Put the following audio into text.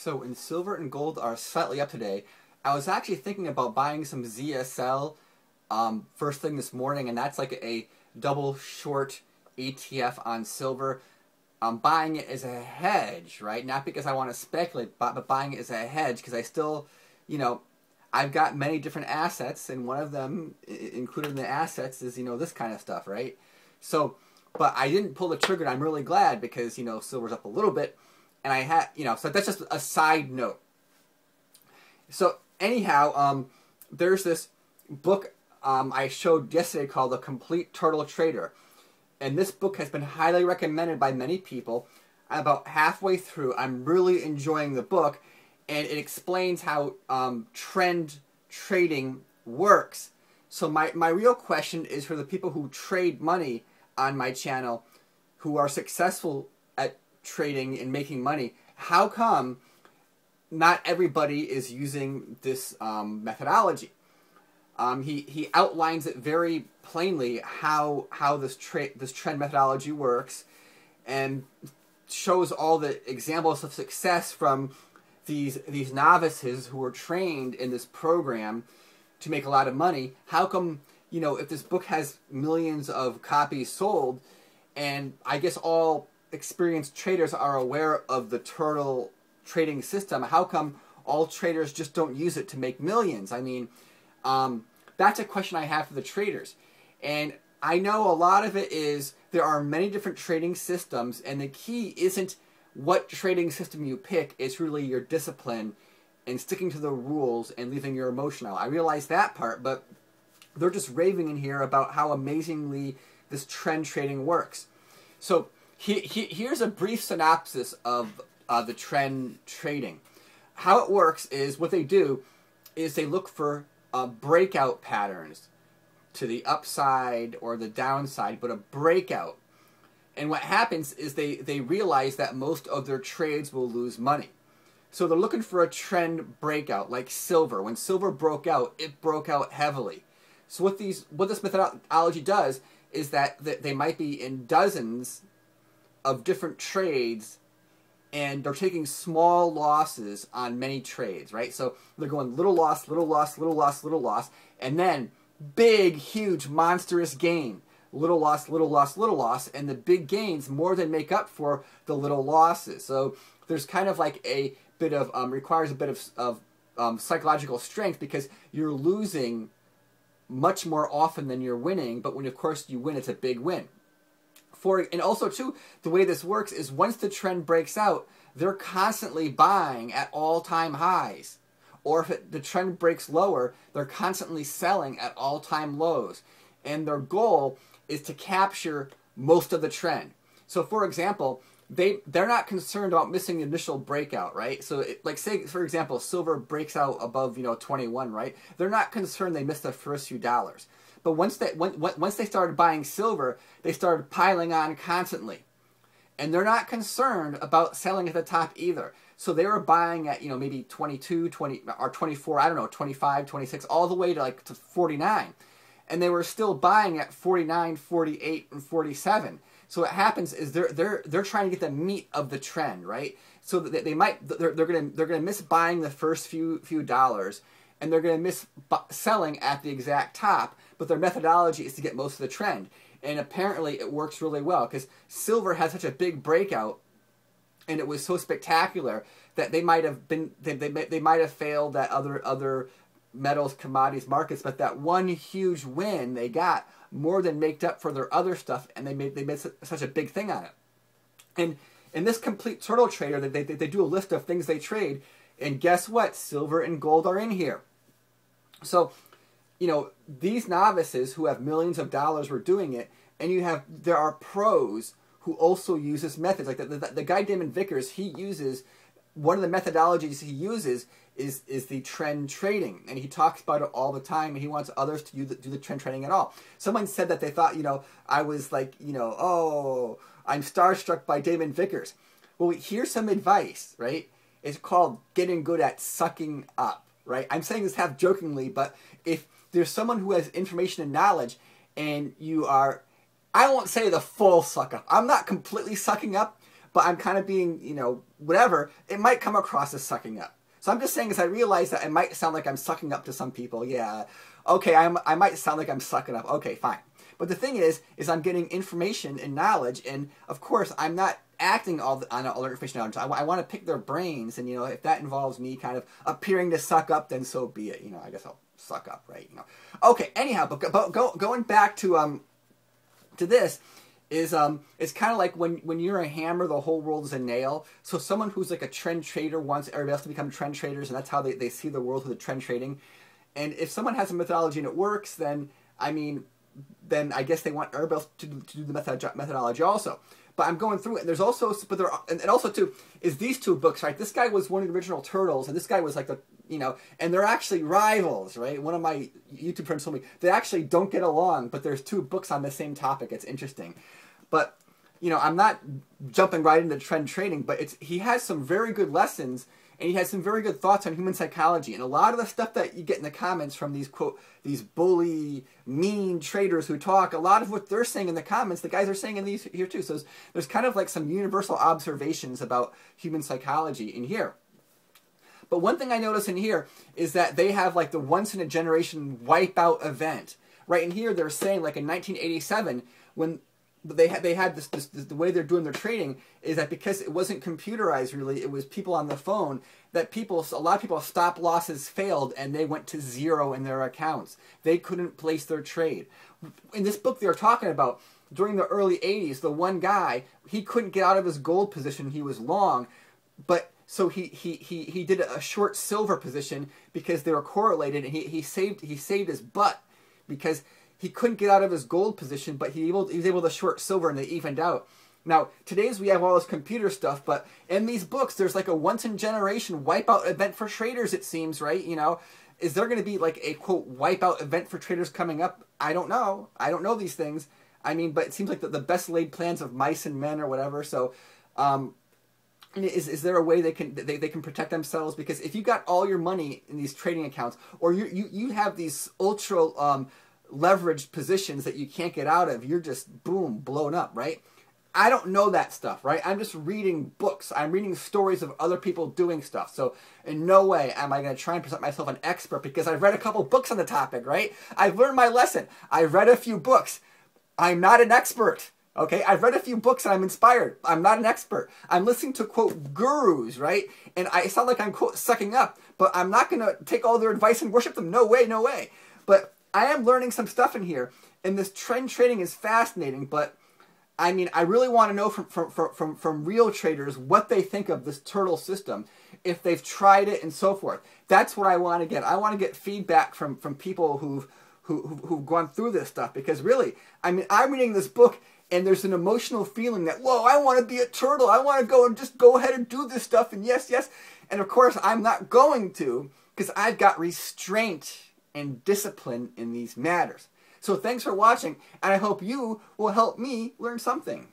So when silver and gold are slightly up today, I was actually thinking about buying some ZSL first thing this morning, and that's like a double short ETF on silver. I'm buying it as a hedge, right? Not because I want to speculate, but buying it as a hedge because I still, I've got many different assets, and one of them, included in the assets, is, this kind of stuff, right? So, but I didn't pull the trigger, and I'm really glad because, silver's up a little bit, and I had, so that's just a side note. So anyhow, there's this book I showed yesterday called The Complete Turtle Trader. And this book has been highly recommended by many people. About halfway through, I'm really enjoying the book, and it explains how trend trading works. So my real question is for the people who trade money on my channel, who are successful at trading and making money, how come not everybody is using this methodology? He outlines it very plainly how this trend methodology works, and shows all the examples of success from these novices who were trained in this program to make a lot of money. How come, if this book has millions of copies sold, and I guess all experienced traders are aware of the turtle trading system, how come all traders just don't use it to make millions? I mean, that's a question I have for the traders. And I know a lot of it is there are many different trading systems, and the key isn't what trading system you pick, it's really your discipline and sticking to the rules and leaving your emotion out. I realize that part, but they're just raving in here about how amazingly this trend trading works. So here's a brief synopsis of the trend trading. How it works is, what they do is they look for breakout patterns to the upside or the downside, but a breakout. And what happens is they realize that most of their trades will lose money. So they're looking for a trend breakout, like silver. When silver broke out, it broke out heavily. So what this methodology does is that they might be in dozens of different trades, and they're taking small losses on many trades, right? So they're going little loss, little loss, little loss, little loss, and then big, huge, monstrous gain. Little loss, little loss, little loss, and the big gains more than make up for the little losses. So there's kind of like a bit of, requires a bit of psychological strength, because you're losing much more often than you're winning, but when, of course, you win, it's a big win. And also, too, the way this works is once the trend breaks out, they're constantly buying at all-time highs. Or if the trend breaks lower, they're constantly selling at all-time lows. And their goal is to capture most of the trend. So, for example, they're not concerned about missing the initial breakout, right? So, like, say, for example, silver breaks out above, 21, right? They're not concerned they missed the first few dollars. But once they started buying silver, they started piling on constantly. And they're not concerned about selling at the top either. So they were buying at, maybe 22, 20, or 24, I don't know, 25, 26, all the way to 49. And they were still buying at 49, 48, and 47. So what happens is they're trying to get the meat of the trend, right? So that they're gonna miss buying the first few dollars, and they're gonna miss selling at the exact top. But their methodology is to get most of the trend, and apparently it works really well because silver had such a big breakout, and it was so spectacular that they might have failed at other metals, commodities, markets, but that one huge win they got more than made up for their other stuff, and they made such a big thing on it. And in this Complete Turtle Trader, they do a list of things they trade, and guess what? Silver and gold are in here. So, these novices who have millions of dollars were doing it, and there are pros who also use this method. Like the guy Damon Vickers, he uses, one of the methodologies he uses is the trend trading, and he talks about it all the time, and he wants others to do the trend trading at all. Someone said that they thought, I was like, oh, I'm starstruck by Damon Vickers. Well, here's some advice, right? It's called getting good at sucking up, right? I'm saying this half jokingly, but if there's someone who has information and knowledge, and you are, I won't say the full suck up. I'm not completely sucking up, but I'm kind of being, you know, whatever, it might come across as sucking up. So I'm just saying, as I realize that it might sound like I'm sucking up to some people, yeah, okay, I might sound like I'm sucking up, okay, fine. But the thing is I'm getting information and knowledge, and of course, I'm not acting on all their information knowledge. I want to pick their brains, and, you know, if that involves me kind of appearing to suck up, then so be it. You know, I guess I'll suck up, right? You know. Okay, anyhow, but going back to this, is it's kind of like when you're a hammer, the whole world is a nail. So someone who's like a trend trader wants everybody else to become trend traders, and that's how they see the world with the trend trading. And if someone has a methodology and it works, then I mean, then I guess they want everybody else to do the methodology also. But I'm going through it. And there's also, but there, and also too, is these two books, right? This guy was one of the original Turtles, and this guy was like the, you know, and they're actually rivals, right? One of my YouTube friends told me they actually don't get along, but there's two books on the same topic. It's interesting. But, you know, I'm not jumping right into trend trading, but he has some very good lessons, and he has some very good thoughts on human psychology. And a lot of the stuff that you get in the comments from these, quote, these bully, mean traders who talk, a lot of what they're saying in the comments, the guys are saying in these here too. So there's kind of like some universal observations about human psychology in here. But one thing I notice in here is that they have like the once-in-a-generation wipeout event. Right in here, they're saying like in 1987, when they had this the way they're doing their trading is that because it wasn't computerized really, it was people on the phone, that a lot of people stop losses failed and they went to zero in their accounts. They couldn't place their trade. In this book they're talking about, during the early 80s, the one guy, he couldn't get out of his gold position, he was long, but so he did a short silver position because they were correlated, and he saved his butt because he couldn't get out of his gold position, but he was able to short silver, and they evened out. Now, today's we have all this computer stuff, but in these books, there's like a once-in-generation wipeout event for traders, it seems, right? You know, is there going to be like a, quote, wipeout event for traders coming up? I don't know. I don't know these things. I mean, but it seems like the best laid plans of mice and men or whatever. So, is there a way they can protect themselves? Because if you got all your money in these trading accounts, or you have these ultra leveraged positions that you can't get out of, you're just, boom, blown up, right? I don't know that stuff, right? I'm just reading books. I'm reading stories of other people doing stuff. So in no way am I going to try and present myself an expert, because I've read a couple books on the topic, right? I've learned my lesson. I've read a few books. I'm not an expert, okay? I've read a few books and I'm inspired. I'm not an expert. I'm listening to, quote, gurus, right? And I sound like I'm, quote, sucking up, but I'm not going to take all their advice and worship them. No way, no way. But I am learning some stuff in here, and this trend trading is fascinating, but I mean, I really want to know from real traders what they think of this turtle system, if they've tried it and so forth. That's what I want to get. I want to get feedback from people who've gone through this stuff, because really, I mean, I'm reading this book and there's an emotional feeling that, whoa, I want to be a turtle. I want to go and just go ahead and do this stuff, and yes, yes. And of course, I'm not going to, because I've got restraint and discipline in these matters. So thanks for watching, and I hope you will help me learn something.